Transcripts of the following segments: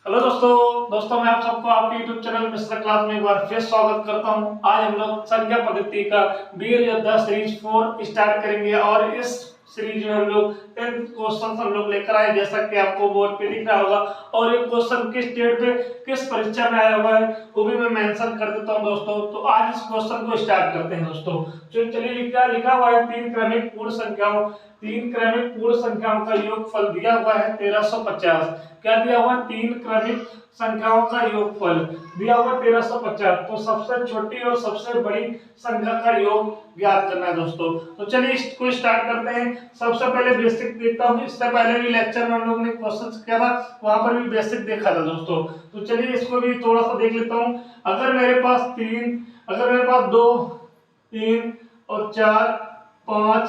Hello दोस्तों मैं आप सबको आपके YouTube चैनल मिस्टर क्लास में एक बार फिर स्वागत करता हूं। आज हम लोग संख्या पद्धति का वीर योद्धा सीरीज 4 स्टार्ट करेंगे और इस सीरीज में हम लोग 10 क्वेश्चन हम लोग लेकर आए, जैसा कि आपको बोर्ड पे दिख रहा होगा। और ये क्वेश्चन किस डेट पे किस परीक्षा में आया हुआ है वो भी मैं मेंशन कर देता हूं दोस्तों। तो आज इस क्वेश्चन को स्टार्ट करते हैं दोस्तों। जो चलिए लिखा हुआ है तीन क्रमिक पूर्ण संख्याओं का योगफल दिया हुआ है 1350। क्या दिया हुआ? तीन क्रमिक संख्याओं का योगफल दिया हुआ 1350। तो सबसे छोटी और सबसे बड़ी संख्या का योग ज्ञात करना है दोस्तों। तो चलिए इसको स्टार्ट करते हैं। सबसे पहले बेसिक देखता हूँ। इससे पहले भी लेक्चर में हम लोग ने क्वेश्चन किया था, वहां पर भी बेसिक देखा था दोस्तों। तो चलिए इसको भी थोड़ा सा देख लेता हूँ। अगर मेरे पास 2, 3 और 4, 5,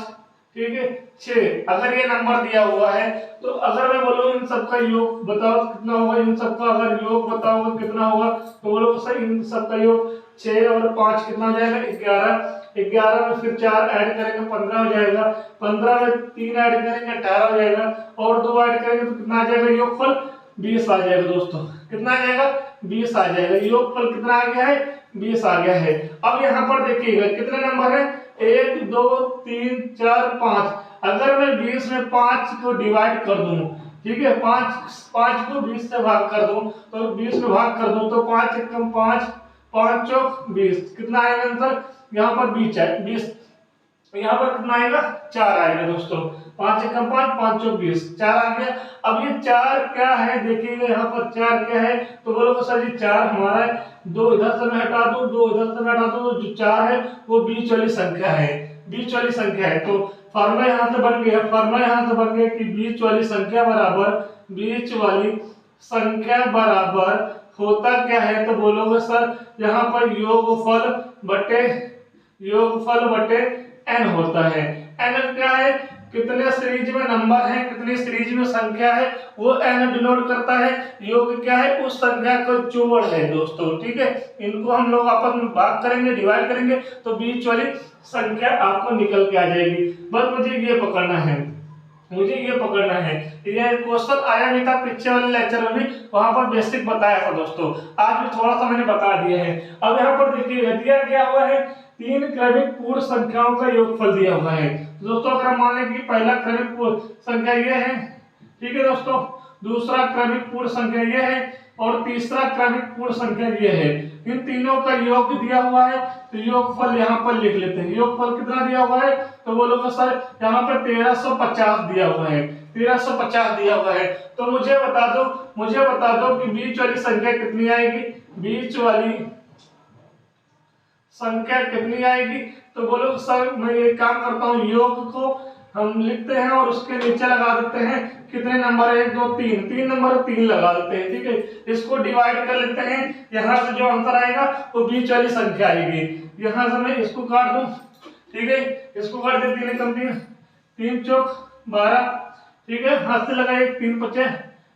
ठीक है, 6 अगर ये नंबर दिया हुआ है, तो अगर मैं बोलूं इन सबका योग बताओ कितना होगा, इन सबका अगर योग बताओ कितना होगा, तो बोलो सर इन सबका योग 6 और 5 कितना हो जाएगा? 11। 11 में फिर 4 ऐड करेंगे 15 हो जाएगा। 15 में 3 ऐड करेंगे 18 हो जाएगा। और 2 ऐड करेंगे तो कितना आ जाएगा? योगफल 20 आ जाएगा दोस्तों। कितना आ जाएगा? 20 आ जाएगा। योगफल कितना आ गया है? 20 आ गया है। अब यहाँ पर देखिएगा कितने नंबर है? 1 2 3 4 5। अगर मैं 20 में 5 को डिवाइड कर दूं, ठीक है, 5 को 20 से भाग कर दूं, तो 20 में भाग कर दूं तो 5 एकम 5, 5 चौक 20। कितना आएगा आंसर? यहाँ पर 20 यहाँ पर कितना आएगा? 4 आएगा दोस्तों। 5 एकम 5, 5 चौक 20, 4 आ गया। अब ये 4 क्या है देखिएगा, यहाँ पर 4 क्या है? तो बोलो सर जी 4 हमारा है। 2 इधर से मैं हटा दूं, 2 इधर से मैं हटा दूं, तो जो 4 है वो बीच वाली संख्या है। बीच वाली संख्या है। तो फॉर्मूला यहाँ से बन गया कि बीच वाली संख्या बराबर होता क्या है? तो बोलोगे सर यहाँ पर योगफल बटे n होता है। n क्या है? कितने सीरीज में नंबर है, कितनी सीरीज में संख्या है, वो n डिनोट करता है। योग क्या है? उस संख्या का जोड़ है दोस्तों, ठीक है। इनको हम लोग आपस में भाग करेंगे, डिवाइड करेंगे, तो बीच वाली संख्या आपको निकल के आ जाएगी। बस मुझे ये पकड़ना है। ये क्वेश्चन आया नहीं था पिछले वाले लेक्चर में भी, वहां पर बेसिक बताया था दोस्तों। आज भी थोड़ा सा मैंने बता दिया है। अब यहाँ पर देखिए दिया गया हुआ है तीन क्रमिक पूर्ण संख्याओं का योगफल दिया हुआ है। तो दोस्तों अगर हम मान लें कि पहला क्रमिक पूर्ण संख्या ये है, ठीक है दोस्तों, दूसरा क्रमिक पूर्ण संख्या ये है और तीसरा क्रमिक पूर्ण संख्या ये है। इन तीनों का योग दिया हुआ है, तो योगफल यहाँ पर लिख लेते हैं। योगफल कितना दिया हुआ है? तो बोलोगे सर यहाँ पर 1350 दिया हुआ है। 1350 दिया हुआ है। तो मुझे बता दो कि बीच वाली संख्या कितनी आएगी? बीच वाली संख्या कितनी आएगी? तो बोलो सर मैं ये काम करता हूँ, योग को हम लिखते हैं और उसके नीचे लगा देते हैं कितने नंबर है? 1 2 3, 3 नंबर 3 लगा देते हैं, ठीक है। इसको डिवाइड कर लेते हैं। यहाँ से जो आंसर आएगा वो बीच वाली संख्या आएगी। यहाँ से मैं इसको काट दूं, ठीक है, इसको काट दे। 3 एकम 3, 3 चौक 12, ठीक है। हाथ से लगाइए, 3 पचे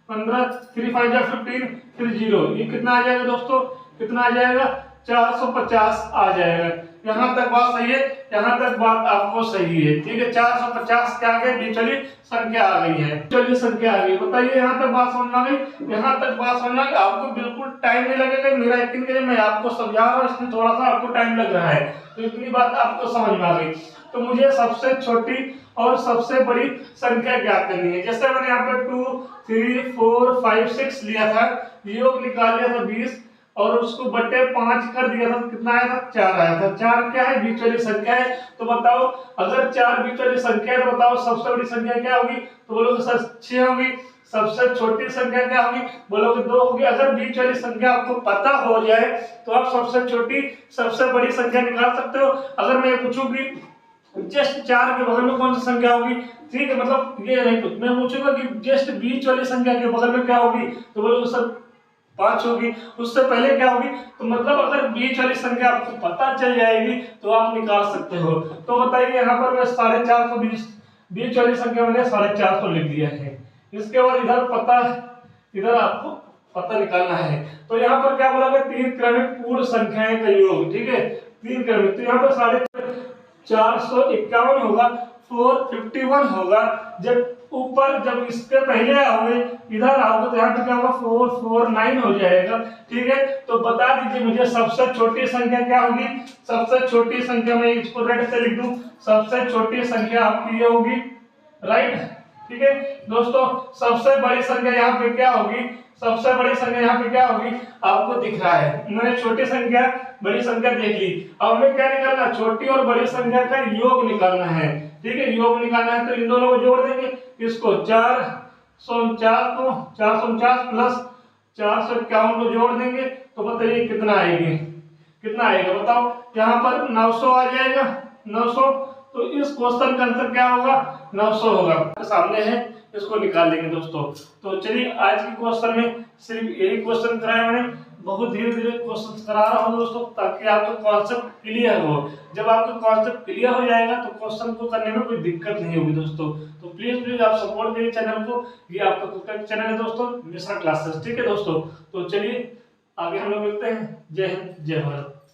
15, 3 5 जा 15, फिर 0। ये कितना आ जाएगा दोस्तों? कितना आ जाएगा? 450 आ जाएगा। यहाँ तक बात सही है, यहाँ तक बात आपको सही है, ठीक है। 450 क्या आ गई? बीच वाली संख्या आ गई है, चलिए संख्या आ गई। बताइए यहाँ तक बात समझ आ गई? यहाँ तक बात समझ आ गई? आपको बिल्कुल टाइम नहीं लगेगा, मेरा यकीन करिए, मैं आपको समझा रहा हूँ, इसमें थोड़ा सा आपको टाइम लग रहा है, तो इतनी बात आपको समझ में आ गई। तो मुझे सबसे छोटी और सबसे बड़ी संख्या ज्ञात करनी है। जैसे मैंने यहाँ पे 2 3 4 5 6 लिया था, योग निकाल लिया था 20 और उसको बटे 5 कर दिया था, कितना आया था? 4 आया था। 4 क्या है? बीच वाली संख्या है। तो बताओ अगर 4 बीच वाली संख्या है तो बताओ सबसे बड़ी संख्या क्या होगी? तो बोलोगे सर 6 होगी। सबसे छोटी संख्या क्या होगी? बोलोगे 2 होगी। अगर बीच वाली संख्या आपको पता हो जाए तो आप सबसे छोटी सबसे बड़ी संख्या निकाल सकते हो। अगर मैं पूछूं कि जस्ट 4 के बगल में कौन सी संख्या होगी, ठीक है, मतलब ये नहीं, तो मैं पूछूंगा कि जस्ट बीच वाली संख्या के बगल में क्या होगी, तो बोलोगे सर 5 होगी। उससे पहले क्या होगी? तो मतलब अगर बीच वाली संख्या आपको पता चल जाएगी तो आप निकाल सकते हो। तो बताइए यहाँ पर मैं 450 बीच वाली संख्या मैंने 450 लिख दिया है। इसके बाद इधर आपको पता निकालना है। तो यहाँ पर क्या बोला गया? 3 क्रमिक पूर्ण संख्याएं का योग, ठीक है, 3 क्रमिक। तो यहाँ पर 451 होगा, 451 होगा। जब ऊपर जब इसके पहले आओगे इधर आओगे तो यहाँ पे क्या होगा 449 हो जाएगा। ठीक है, तो बता दीजिए मुझे सबसे छोटी संख्या क्या होगी। सबसे छोटी संख्या में इसको रेड से लिख दूं, सबसे छोटी संख्या आपकी ये होगी, राइट। ठीक है दोस्तों, सबसे बड़ी संख्या यहाँ पे क्या होगी, सबसे बड़ी संख्या यहाँ पे क्या होगी आपको दिख रहा है। मैंने छोटी संख्या बड़ी संख्या देख ली, अब हमें क्या निकालना, छोटी और बड़ी संख्या का योग निकालना है। ठीक है, योग निकालना है तो इन दोनों को जोड़ देंगे, इसको 449 को 449 प्लस 451 को जोड़ देंगे तो बताइए कितना आएगी, कितना आएगा बताओ। यहाँ पर 900 आ जाएगा, 900। तो इस क्वेश्चन का आंसर क्या होगा, 900 होगा। सामने है, इसको निकाल लेंगे दोस्तों। तो चलिए आज के क्वेश्चन में सिर्फ यही क्वेश्चन कराया मैंने, बहुत धीरे धीरे क्वेश्चन करा रहा हूँ दोस्तों ताकि आपका कॉन्सेप्ट क्लियर हो। जब आपका कॉन्सेप्ट क्लियर हो जाएगा तो क्वेश्चन को करने में कोई दिक्कत नहीं होगी दोस्तों। तो प्लीज आप सपोर्ट करिए चैनल को, ये आपका चैनल है दोस्तों मिश्रा क्लासेस। ठीक है दोस्तों, तो चलिए आगे हम लोग मिलते हैं। जय हिंद, जय भारत।